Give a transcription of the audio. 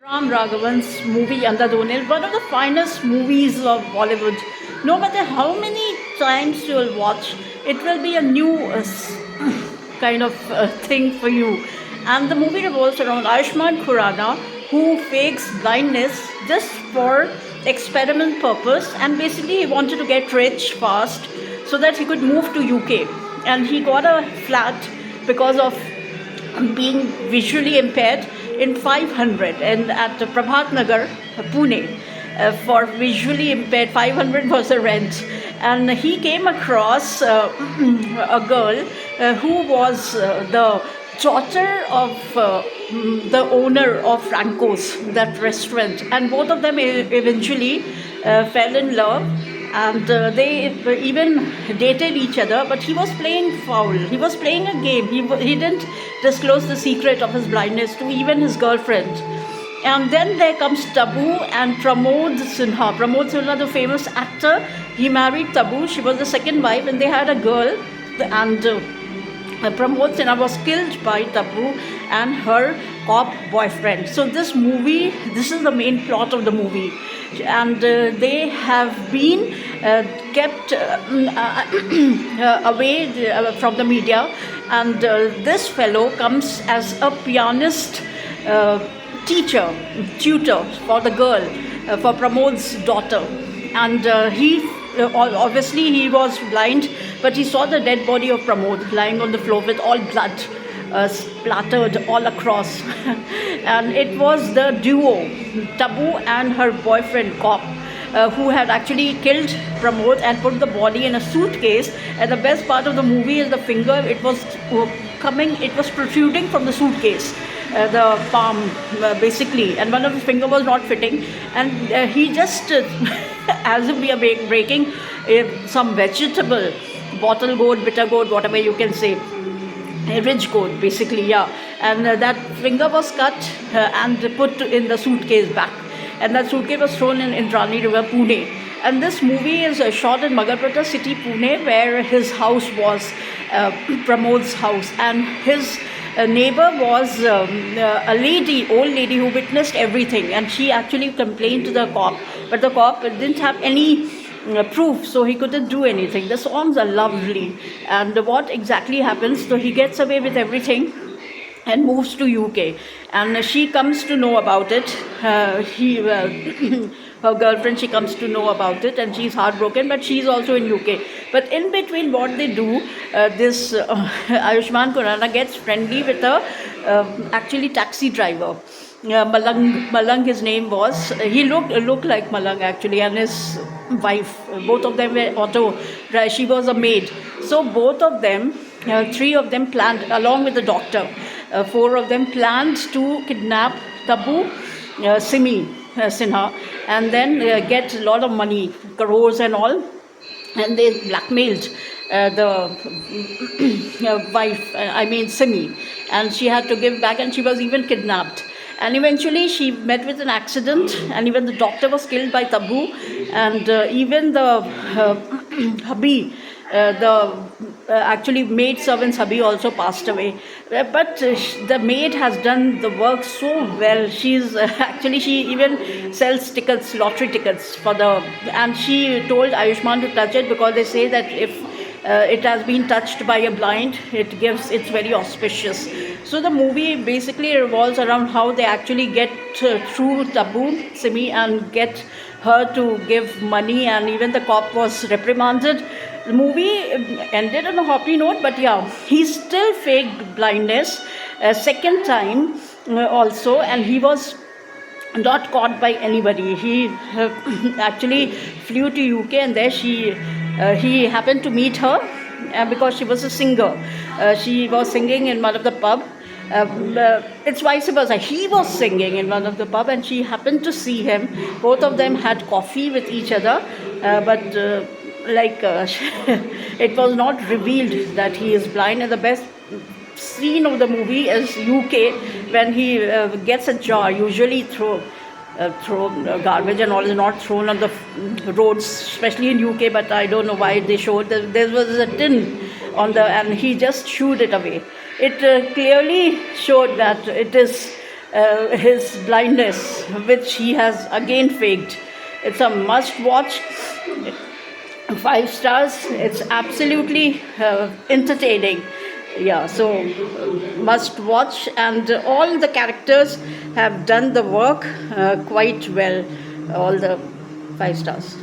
Ram Raghavan's movie Andhadhun is one of the finest movies of Bollywood. No matter how many times you will watch, it will be a new kind of thing for you. And the movie revolves around Ayushmann Khurrana, who fakes blindness just for experiment purpose, and basically he wanted to get rich fast so that he could move to UK. And he got a flat because of being visually impaired in 500 and at Prabhat Nagar, Pune. For visually impaired, 500 was the rent. And he came across a girl who was the daughter of the owner of Franco's, that restaurant. And both of them eventually fell in love, and they even dated each other, but he was playing foul. He was playing a game. He didn't disclose the secret of his blindness to even his girlfriend. And then there comes Tabu and Pramod Sinha. Pramod Sinha, the famous actor, he married Tabu. She was the second wife, and they had a girl. And Pramod Sinha was killed by Tabu and her cop boyfriend. So this is the main plot of the movie. And they have been kept away from the media. And this fellow comes as a pianist tutor for the girl, for Pramod's daughter. And obviously he was blind, but he saw the dead body of Pramod lying on the floor with all blood splattered all across. And it was the duo, Tabu and her boyfriend Cop, who had actually killed Pramod and put the body in a suitcase. And the best part of the movie is the finger. It was protruding from the suitcase, the palm basically, and one of the finger was not fitting. And he just, as if we are breaking some vegetable, bottle gourd, bitter gourd, whatever you can say, ridge gourd basically, yeah. And that finger was cut and put in the suitcase back. And that suitcase was thrown in Indrani River, Pune. And this movie is shot in Magarpata city, Pune, where his house was, Pramod's house. And his neighbor was old lady who witnessed everything. And she actually complained to the cop. But the cop didn't have any proof, so he couldn't do anything. The songs are lovely. And what exactly happens, so he gets away with everything and moves to UK. And she comes to know about it. Her girlfriend, she comes to know about it, and she's heartbroken, but she's also in UK. But in between what they do, this Ayushmann Khurrana gets friendly with a actually taxi driver. Malang his name was. He looked like Malang actually, and his wife, both of them were auto. She was a maid. So both of them, three of them planned, along with the doctor, four of them planned to kidnap Tabu, Simi Sinha, and then get a lot of money, crores and all. And they blackmailed the wife, Simi, and she had to give back, and she was even kidnapped. And eventually she met with an accident, and even the doctor was killed by Tabu, and even the hubby, actually maid servant's hubby also passed away. But the maid has done the work so well. She's she even sells tickets, lottery tickets and she told Ayushmann to touch it, because they say that if it has been touched by a blind, it's very auspicious. So the movie basically revolves around how they actually get through Tabu, Simi, and get her to give money, and even the cop was reprimanded. The movie ended on a happy note, but yeah, he still faked blindness a second time also, and he was not caught by anybody. He actually flew to UK, and there he happened to meet her because she was a singer. She was singing in one of the pub. It's vice versa. He was singing in one of the pub, and she happened to see him. Both of them had coffee with each other, but it was not revealed that he is blind. And the best scene of the movie is UK, when he gets a jar, usually throw garbage and all is not thrown on the roads, especially in UK, but I don't know why they showed that there was a tin on and he just shooed it away. It clearly showed that it is his blindness, which he has again faked. It's a must watch. 5 stars. It's absolutely entertaining. Yeah, so must watch, and all the characters have done the work quite well. All the 5 stars.